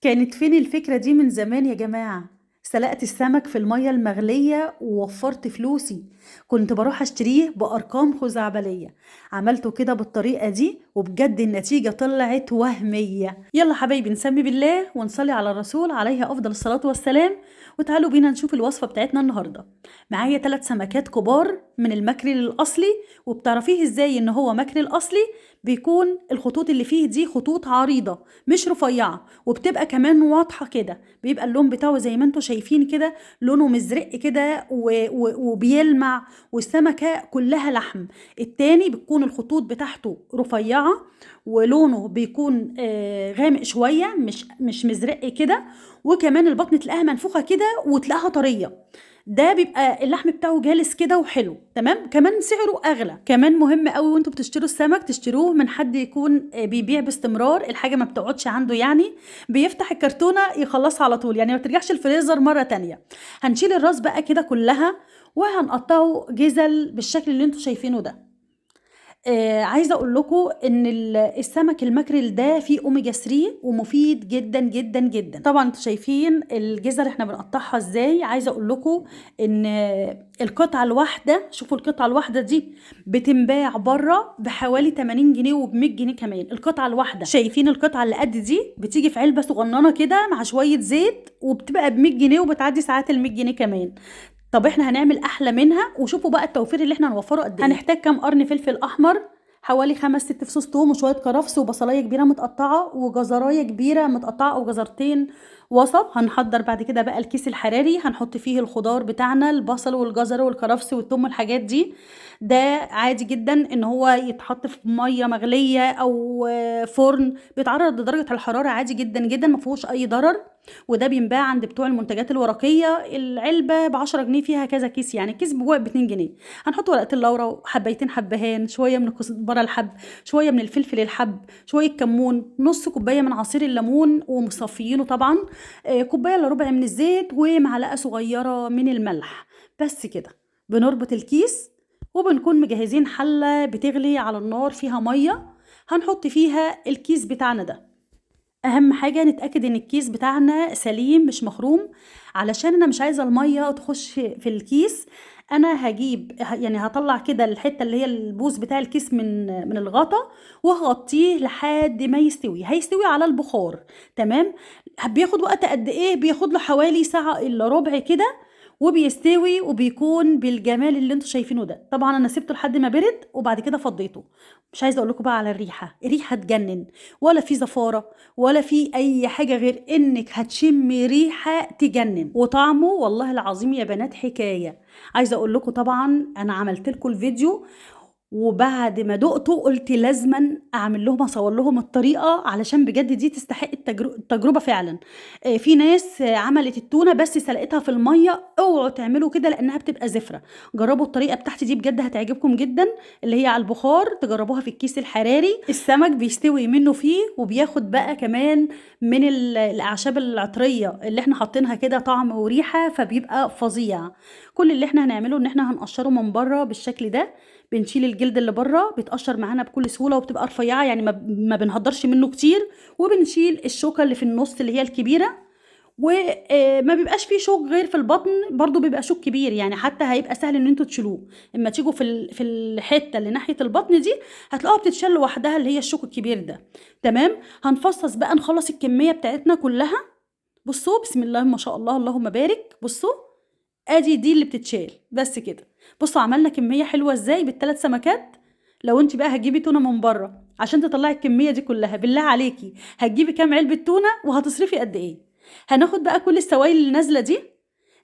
كانت فين الفكرة دي من زمان يا جماعة؟ سلقت السمك في المية المغلية ووفرت فلوسي. كنت بروح اشتريه بأرقام خزعبلية. عملته كده بالطريقة دي وبجد النتيجة طلعت وهمية. يلا حبايبي نسمي بالله ونصلي على الرسول عليه أفضل الصلاة والسلام. وتعالوا بينا نشوف الوصفة بتاعتنا النهاردة. معايا 3 سمكات كبار من الماكريل الأصلي. وبتعرفيه ازاي ان هو ماكريل أصلي؟ بيكون الخطوط اللي فيه دي خطوط عريضة مش رفيعة، وبتبقى كمان واضحة كده. بيبقى اللون بتاعه زي ما انتوا شايفين كده، لونه مزرق كده وبيلمع، والسمكة كلها لحم. التاني بتكون الخطوط بتاعته رفيعة، ولونه بيكون غامق شوية، مش مزرق كده. وكمان البطن تلاقيها منفوخة كده وتلاقيها طرية. ده بيبقى اللحم بتاعه جالس كده وحلو تمام. كمان سعره اغلى. كمان مهم قوي وانتوا بتشتروا السمك تشتروه من حد يكون بيبيع باستمرار، الحاجه ما بتقعدش عنده يعني. بيفتح الكرتونه يخلصها على طول، يعني ما ترجعش الفريزر مره تانية. هنشيل الراس بقى كده كلها وهنقطعه جزل بالشكل اللي انتوا شايفينه ده. عايزه اقول لكم ان السمك الماكريل ده فيه اوميجا 3 ومفيد جدا جدا جدا. طبعا انتوا شايفين الجزر احنا بنقطعها ازاي. عايزه اقول لكم ان القطعه الواحده، شوفوا القطعه الواحده دي بتنباع بره بحوالي 80 جنيه وب 100 جنيه كمان. القطعه الواحده، شايفين القطعه اللي قد دي بتيجي في علبه صغننه كده مع شويه زيت، وبتبقى ب 100 جنيه وبتعدي ساعات ال 100 جنيه كمان. طب احنا هنعمل احلى منها، وشوفوا بقى التوفير اللي احنا هنوفره قد ايه. هنحتاج كام قرن فلفل احمر، حوالي 5 6 فصوص توم، وشويه كرفس، وبصلايه كبيره متقطعه، وجزرايه كبيره متقطعه او جزرتين وسط. هنحضر بعد كده بقى الكيس الحراري، هنحط فيه الخضار بتاعنا، البصل والجزر والكرفس والثوم والحاجات دي. ده عادي جدا ان هو يتحط في ميه مغليه او فرن بيتعرض لدرجه الحراره، عادي جدا جدا، ما فيهوش اي ضرر. وده بينباع عند بتوع المنتجات الورقيه، العلبه ب10 جنيه فيها كذا كيس، يعني كيس بجوع ب2 جنيه. هنحط ورقه اللورا وحبيتين حبهان، شويه من كزبره الحب، شويه من الفلفل الحب، شويه كمون، نص كوبايه من عصير الليمون ومصفيينه طبعا، كوبايه الا ربع من الزيت، ومعلقه صغيره من الملح. بس كده. بنربط الكيس وبنكون مجهزين حله بتغلي على النار فيها ميه، هنحط فيها الكيس بتاعنا ده. اهم حاجه نتاكد ان الكيس بتاعنا سليم مش مخروم، علشان انا مش عايزه الميه تخش في الكيس. انا يعني هطلع كده الحته اللي هي البوز بتاع الكيس من الغطا، وهغطيه لحد ما يستوي. هيستوي على البخار تمام. بياخد وقت قد ايه؟ بياخد له حوالي ساعه الا ربع كده، وبيستوي وبيكون بالجمال اللي انتوا شايفينه ده. طبعا انا سبته لحد ما برد وبعد كده فضيته. مش عايزه اقول لكم بقى على الريحه تجنن، ولا في زفاره ولا في اي حاجه، غير انك هتشمي ريحه تجنن، وطعمه والله العظيم يا بنات حكايه. عايزه اقول لكم طبعا انا عملت لكم الفيديو، وبعد ما دقته قلت لازما اعمل لهم اصور لهم الطريقه، علشان بجد دي تستحق التجربه فعلا. في ناس عملت التونه بس سلقتها في الميه، اوعوا تعملوا كده لانها بتبقى زفره. جربوا الطريقه بتاعتي دي بجد هتعجبكم جدا، اللي هي على البخار. تجربوها في الكيس الحراري، السمك بيستوي منه فيه وبياخد بقى كمان من الاعشاب العطريه اللي احنا حاطينها كده طعم وريحه، فبيبقى فظيع. كل اللي احنا هنعمله ان احنا هنقشره من بره بالشكل ده. بنشيل الجلد اللي بره، بيتقشر معانا بكل سهوله وبتبقى رفيعه، يعني ما بنهدرش منه كتير. وبنشيل الشوكه اللي في النص اللي هي الكبيره، وما بيبقاش فيه شوك غير في البطن، برضو بيبقى شوك كبير، يعني حتى هيبقى سهل ان انتوا تشيلوه. اما تيجوا في الحته اللي ناحيه البطن دي هتلاقوها بتتشال لوحدها، اللي هي الشوك الكبير ده. تمام. هنفصص بقى نخلص الكميه بتاعتنا كلها. بصوا بسم الله ما شاء الله اللهم بارك. بصوا ادي دي اللي بتتشال بس كده. بصوا عملنا كميه حلوه ازاي بالثلاث سمكات. لو انت بقى هتجيبي تونه من بره عشان تطلعي الكميه دي كلها، بالله عليكي هتجيبي كام علبه تونه وهتصرفي قد ايه؟ هناخد بقى كل السوائل اللي نازله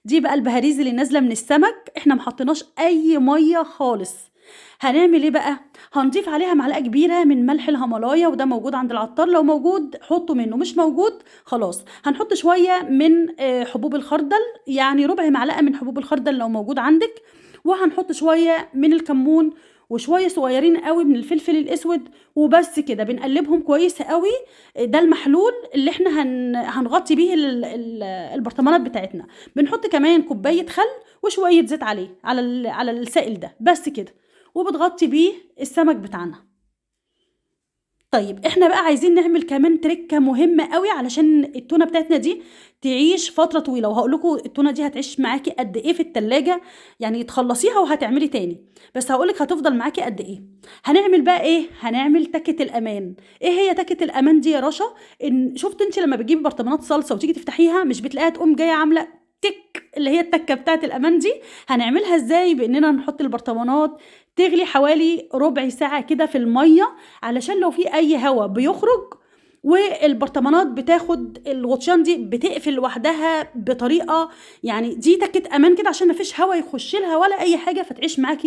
دي بقى البهاريز اللي نازله من السمك، احنا ما حطيناش اي ميه خالص. هنعمل ايه بقى؟ هنضيف عليها معلقه كبيره من ملح الهيمالايا، وده موجود عند العطار، لو موجود حطوا منه، مش موجود خلاص. هنحط شويه من حبوب الخردل، يعني ربع معلقه من حبوب الخردل لو موجود عندك. وهنحط شويه من الكمون، وشويه صغيرين قوي من الفلفل الاسود. وبس كده بنقلبهم كويس قوي. ده المحلول اللي احنا هنغطي بيه البرطمانات بتاعتنا. بنحط كمان كوبايه خل وشويه زيت عليه على السائل ده، بس كده. وبتغطي بيه السمك بتاعنا. طيب إحنا بقى عايزين نعمل كمان ترِكّة مهمة أوي علشان التونة بتاعتنا دي تعيش فترة طويلة، وهاقول لكم التونة دي هتعيش معاكِ قد إيه في التلاجة، يعني تخلّصيها وهتعملي تاني، بس هاقول لِك هتفضل معاكِ قد إيه. هنعمل بقى إيه، هنعمل تَكّة الأمان. إيه هي تَكّة الأمان دي يا رشا؟ شُفتِ أنتِ لمّا بتجيبي برطمانات صلصة وتيجي تفتحيها مش بتلاقيها تقوم جاية عاملة تِك، اللي هي التَكّة بتاعة الأمان دي؟ هنعملها إزاي؟ بإننا نحط البرطمانات تغلي حوالي ربع ساعة كده في المَيّة، علشان لو في أي هوا بيخرج والبرطمانات بتاخد الغطيان دي بتقفل لوحدها بطريقة، يعني دي تَكّة أمان كده عشان ما فيش هوا يخش لها ولا أي حاجة فتعيش معاكِ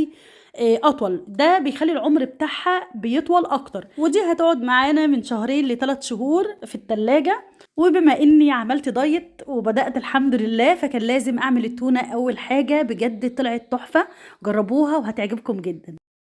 أطول. ده بيخلّي العمر بتاعها بيطول أكتر، ودي هتقعد معانا من شهرين ل3 شهور في التلاجة. وبما إني عملت دايت وبدأت الحمد لله، فكان لازم أعمل التونة أول حاجة، بجد طلعت تحفة، جربوها وهتعجبكم جدًا.